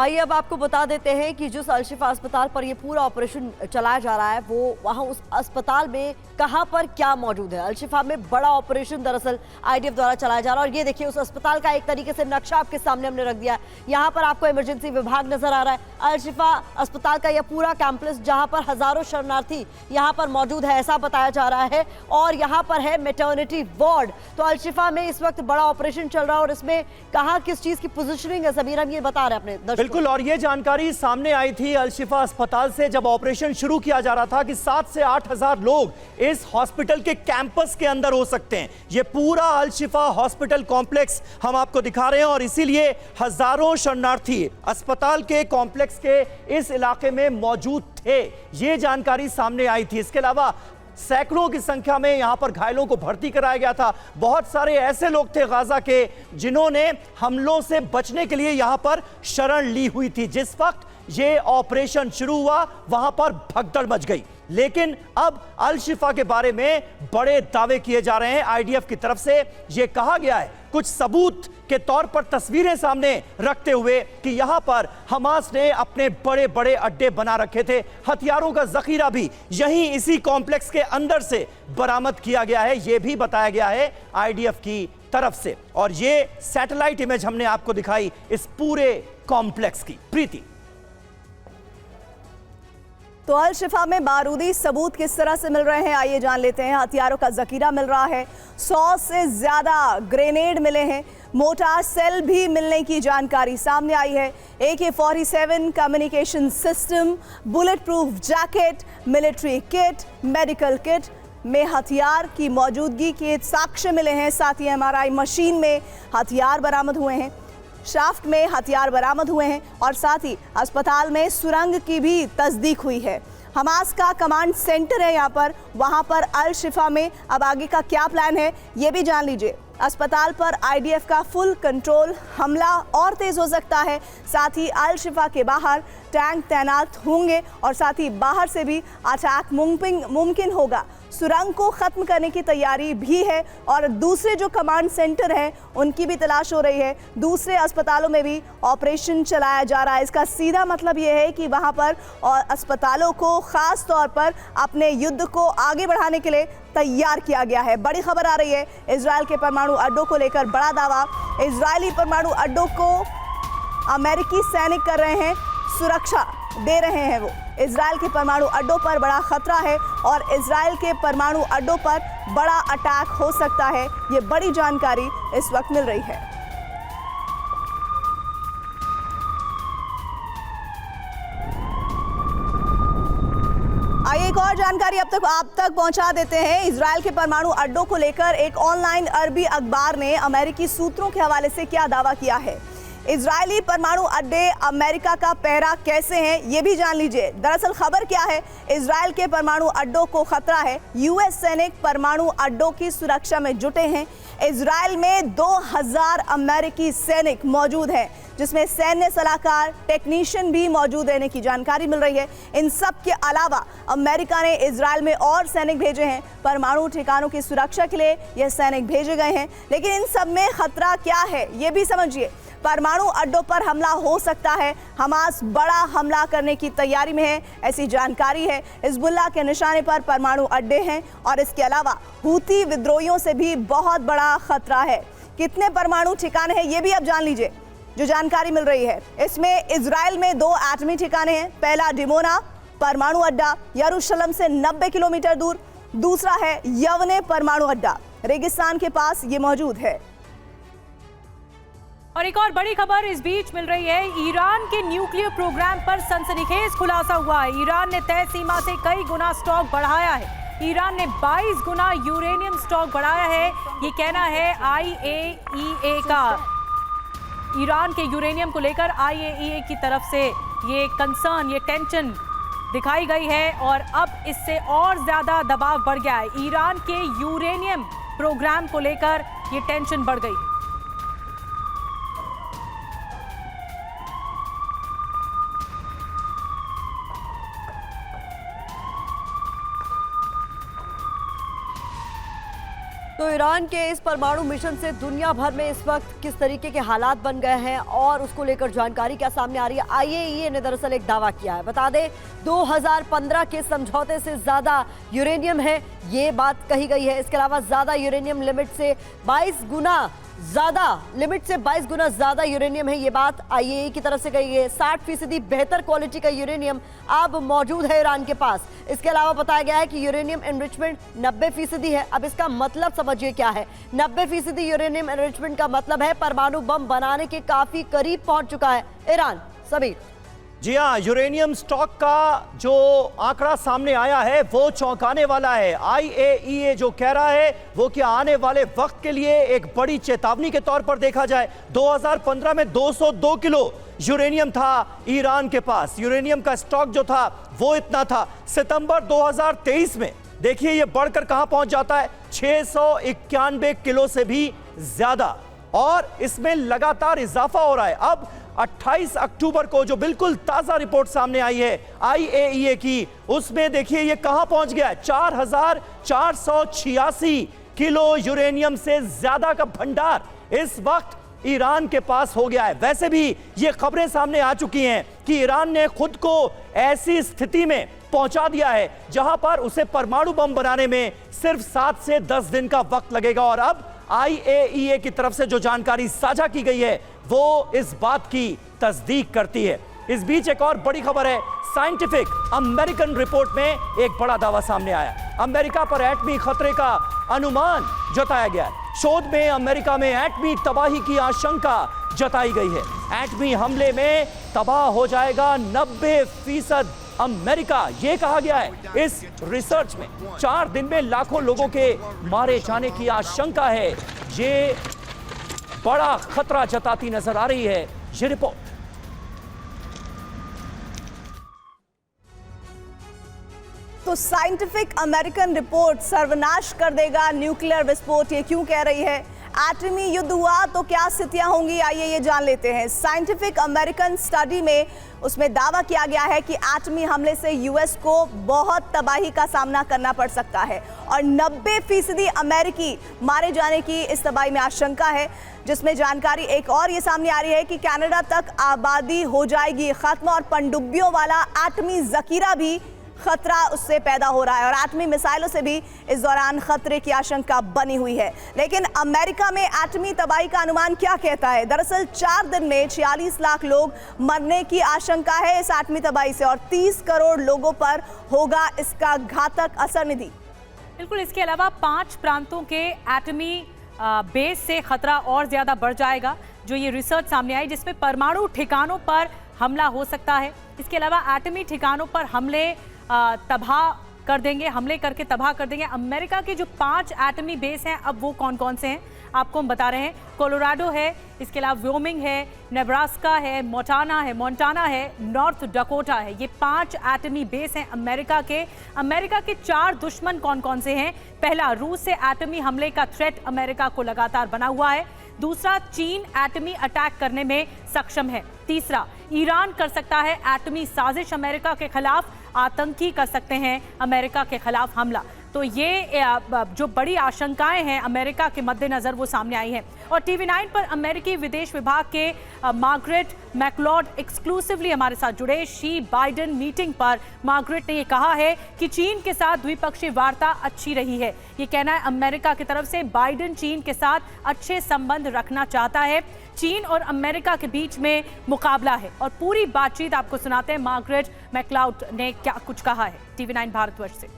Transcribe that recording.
आइए अब आपको बता देते हैं कि जिस अल-शिफा अस्पताल पर ये पूरा ऑपरेशन चलाया जा रहा है वो वहां उस अस्पताल में कहां पर क्या मौजूद है। अल-शिफा में बड़ा ऑपरेशन दरअसल आईडीएफ द्वारा चलाया जा रहा है और ये देखिए उस अस्पताल का एक तरीके से नक्शा आपके सामने हमने रख दिया है। यहाँ पर आपको इमरजेंसी विभाग नजर आ रहा है। अल-शिफा अस्पताल का यह पूरा कैंपस जहाँ पर हजारों शरणार्थी यहाँ पर मौजूद है ऐसा बताया जा रहा है और यहाँ पर है मैटरनिटी वार्ड। तो अल-शिफा में इस वक्त बड़ा ऑपरेशन चल रहा है और इसमें कहाँ किस चीज की पोजिशनिंग है समीर हम ये बता रहे हैं अपने। बिल्कुल, और ये जानकारी सामने आई थी अल-शिफा अस्पताल से जब ऑपरेशन शुरू किया जा रहा था कि 7 से 8 हजार लोग इस हॉस्पिटल के कैंपस के अंदर हो सकते हैं। ये पूरा अल-शिफा हॉस्पिटल कॉम्प्लेक्स हम आपको दिखा रहे हैं और इसीलिए हजारों शरणार्थी अस्पताल के कॉम्प्लेक्स के इस इलाके में मौजूद थे, ये जानकारी सामने आई थी। इसके अलावा सैकड़ों की संख्या में यहां पर घायलों को भर्ती कराया गया था। बहुत सारे ऐसे लोग थे गाजा के जिन्होंने हमलों से बचने के लिए यहां पर शरण ली हुई थी। जिस वक्त ये ऑपरेशन शुरू हुआ वहां पर भगदड़ मच गई, लेकिन अब अल-शिफा के बारे में बड़े दावे किए जा रहे हैं आईडीएफ की तरफ से। यह कहा गया है कुछ सबूत के तौर पर तस्वीरें सामने रखते हुए कि यहां पर हमास ने अपने बड़े बड़े अड्डे बना रखे थे। हथियारों का जखीरा भी यहीं इसी कॉम्प्लेक्स के अंदर से बरामद किया गया है, यह भी बताया गया है आईडीएफ की तरफ से। और यह सैटेलाइट इमेज हमने आपको दिखाई इस पूरे कॉम्प्लेक्स की। प्रीति, तो अल-शिफा में बारूदी सबूत किस तरह से मिल रहे हैं आइए जान लेते हैं। हथियारों का जखीरा मिल रहा है, 100 से ज्यादा ग्रेनेड मिले हैं, मोटार सेल भी मिलने की जानकारी सामने आई है। AK-47 communication system, bullet proof jacket, military kit, medical kit में हथियार की मौजूदगी के साक्ष्य मिले हैं। साथ ही MRI मशीन में हथियार बरामद हुए हैं, शाफ्ट में हथियार बरामद हुए हैं और साथ ही अस्पताल में सुरंग की भी तस्दीक हुई है। हमास का कमांड सेंटर है यहाँ पर, वहाँ पर अल-शिफा में अब आगे का क्या प्लान है ये भी जान लीजिए। अस्पताल पर आईडीएफ का फुल कंट्रोल, हमला और तेज हो सकता है। साथ ही अल-शिफा के बाहर टैंक तैनात होंगे और साथ ही बाहर से भी अटैक मुमकिन होगा। सुरंग को खत्म करने की तैयारी भी है और दूसरे जो कमांड सेंटर हैं उनकी भी तलाश हो रही है। दूसरे अस्पतालों में भी ऑपरेशन चलाया जा रहा है। इसका सीधा मतलब ये है कि वहां पर अस्पतालों को खास तौर पर अपने युद्ध को आगे बढ़ाने के लिए तैयार किया गया है। बड़ी खबर आ रही है इजराइल के परमाणु अड्डों को लेकर, बड़ा दावा। इजरायली परमाणु अड्डों को अमेरिकी सैनिक कर रहे हैं, सुरक्षा दे रहे हैं। वो इजराइल के परमाणु अड्डों पर बड़ा खतरा है और इजराइल के परमाणु अड्डों पर बड़ा अटैक हो सकता है, ये बड़ी जानकारी इस वक्त मिल रही है। आइए एक और जानकारी अब तक आप तक पहुंचा देते हैं। इजराइल के परमाणु अड्डों को लेकर एक ऑनलाइन अरबी अखबार ने अमेरिकी सूत्रों के हवाले से क्या दावा किया है। इजरायली परमाणु अड्डे अमेरिका का पहरा कैसे हैं ये भी जान लीजिए। दरअसल खबर क्या है, इजराइल के परमाणु अड्डों को खतरा है। यूएस सैनिक परमाणु अड्डों की सुरक्षा में जुटे हैं। इजराइल में 2000 अमेरिकी सैनिक मौजूद हैं, जिसमें सैन्य सलाहकार, टेक्नीशियन भी मौजूद रहने की जानकारी मिल रही है। इन सब के अलावा अमेरिका ने इजराइल में और सैनिक भेजे हैं। परमाणु ठिकानों की सुरक्षा के लिए यह सैनिक भेजे गए हैं, लेकिन इन सब में खतरा क्या है ये भी समझिए। परमाणु अड्डों पर हमला हो सकता है, हमास बड़ा हमला करने की तैयारी में है, ऐसी जानकारी है। हिजबुल्लाह के निशाने पर परमाणु अड्डे हैं और इसके अलावा हूती विद्रोहियों से भी बहुत बड़ा खतरा है। कितने परमाणु ठिकाने हैं ये भी अब जान लीजिए जो जानकारी मिल रही है। इसमें इजराइल में 2 एटमी ठिकाने हैं। पहला डिमोना परमाणु अड्डा, यरूशलेम से 90 किलोमीटर दूर। दूसरा है यवने परमाणु अड्डा, रेगिस्तान के पास ये मौजूद है। और एक और बड़ी खबर इस बीच मिल रही है। ईरान के न्यूक्लियर प्रोग्राम पर सनसनीखेज खुलासा हुआ है। ईरान ने तय सीमा से कई गुना स्टॉक बढ़ाया है। ईरान ने 22 गुना यूरेनियम स्टॉक बढ़ाया है, ये कहना है IAEA का। ईरान के यूरेनियम को लेकर IAEA की तरफ से ये कंसर्न, ये टेंशन दिखाई गई है और अब इससे और ज्यादा दबाव बढ़ गया है। ईरान के यूरेनियम प्रोग्राम को लेकर ये टेंशन बढ़ गई। तो ईरान के इस परमाणु मिशन से दुनिया भर में इस वक्त किस तरीके के हालात बन गए हैं और उसको लेकर जानकारी क्या सामने आ रही है। आईएईए ने दरअसल एक दावा किया है। बता दें 2015 के समझौते से ज्यादा यूरेनियम है, ये बात कही गई है। इसके अलावा ज्यादा यूरेनियम लिमिट से 22 गुना ज्यादा यूरेनियम है, ये बात आईएईए की तरफ से कही है। 60% बेहतर क्वालिटी का यूरेनियम अब मौजूद है ईरान के पास। इसके अलावा बताया गया है कि यूरेनियम एनरिचमेंट 90% है। अब इसका मतलब समझिए क्या है। 90% यूरेनियम एनरिचमेंट का मतलब है परमाणु बम बनाने के काफी करीब पहुंच चुका है ईरान। सभी जी हाँ, यूरेनियम स्टॉक का जो आंकड़ा सामने आया है वो चौंकाने वाला है। आईएईए जो कह रहा है वो कि आने वाले वक्त के लिए एक बड़ी चेतावनी के तौर पर देखा जाए। 2015 में 202 किलो यूरेनियम था ईरान के पास, यूरेनियम का स्टॉक जो था वो इतना था। सितंबर 2023 में देखिए ये बढ़कर कहां पहुंच जाता है, 691 किलो से भी ज्यादा, और इसमें लगातार इजाफा हो रहा है। अब 28 अक्टूबर को जो बिल्कुल ताजा रिपोर्ट सामने आई है आईएईए की, उसमें देखिए ये कहां पहुंच गया है, 4486 किलो यूरेनियम से ज्यादा का भंडार इस वक्त ईरान के पास हो गया है। वैसे भी ये खबरें सामने आ चुकी हैं कि ईरान ने खुद को ऐसी स्थिति में पहुंचा दिया है जहां पर उसे परमाणु बम बनाने में सिर्फ 7 से 10 दिन का वक्त लगेगा। और अब आईएईए की तरफ से जो जानकारी साझा की गई है वो इस बात की तस्दीक करती है। इस बीच एक और बड़ी खबर है, साइंटिफिक अमेरिकन रिपोर्ट में एक बड़ा दावा सामने आया। अमेरिका पर एटमी खतरे का अनुमान जताया गया है। शोध में अमेरिका में एटमी तबाही की आशंका जताई गई है। एटमी हमले में तबाह हो जाएगा 90% अमेरिका, यह कहा गया है इस रिसर्च में। 4 दिन में लाखों लोगों के मारे जाने की आशंका है। ये बड़ा खतरा जताती नजर आ रही है ये रिपोर्ट। तो साइंटिफिक अमेरिकन रिपोर्ट सर्वनाश कर देगा न्यूक्लियर विस्फोट, ये क्यों कह रही है? एटमी युद्ध हुआ तो क्या स्थितियां होंगी, आइए ये जान लेते हैं। साइंटिफिक अमेरिकन स्टडी में उसमें दावा किया गया है कि एटमी हमले से यूएस को बहुत तबाही का सामना करना पड़ सकता है और 90% अमेरिकी मारे जाने की इस तबाही में आशंका है। जिसमें जानकारी एक और ये सामने आ रही है कि कनाडा तक आबादी हो जाएगी खत्म और पनडुब्बियों वाला एटमी जखीरा भी खतरा उससे पैदा हो रहा है और एटमी मिसाइलों से भी इस दौरान खतरे की आशंका बनी हुई है। लेकिन अमेरिका में एटमी तबाही का अनुमान क्या कहता है? दरअसल 4 दिन में 46 लाख लोग मरने की आशंका है इस एटमी तबाही से और 30 करोड़ लोगों पर होगा इसका घातक असर। निधि, बिल्कुल, इसके अलावा 5 प्रांतों के एटमी बेस से खतरा और ज्यादा बढ़ जाएगा, जो ये रिसर्च सामने आई, जिसमें परमाणु ठिकानों पर हमला हो सकता है। इसके अलावा एटमी ठिकानों पर हमले करके तबाह कर देंगे। अमेरिका के जो 5 एटमी बेस हैं, अब वो कौन कौन से हैं आपको हम बता रहे हैं। कोलोराडो है, इसके अलावा व्योमिंग है, नेब्रास्का है, मोंटाना है, नॉर्थ डकोटा है। ये 5 एटमी बेस हैं अमेरिका के। अमेरिका के 4 दुश्मन कौन कौन से हैं? पहला, रूस से एटमी हमले का थ्रेट अमेरिका को लगातार बना हुआ है। दूसरा, चीन एटमी अटैक करने में सक्षम है। तीसरा, ईरान कर सकता है एटमी साजिश अमेरिका के खिलाफ, आतंकी कर सकते हैं अमेरिका के खिलाफ हमला। तो ये जो बड़ी आशंकाएं हैं अमेरिका के मद्देनजर वो सामने आई हैं। और टीवी 9 पर अमेरिकी विदेश विभाग के मार्गरेट मैकलॉड एक्सक्लूसिवली हमारे साथ जुड़े। शी बाइडेन मीटिंग पर मार्गरेट ने ये कहा है कि चीन के साथ द्विपक्षीय वार्ता अच्छी रही है। ये कहना है अमेरिका की तरफ से। बाइडेन चीन के साथ अच्छे संबंध रखना चाहता है। चीन और अमेरिका के बीच में मुकाबला है और पूरी बातचीत आपको सुनाते हैं मार्गरेट मैकलॉड ने क्या कुछ कहा है टीवी 9 भारतवर्ष से।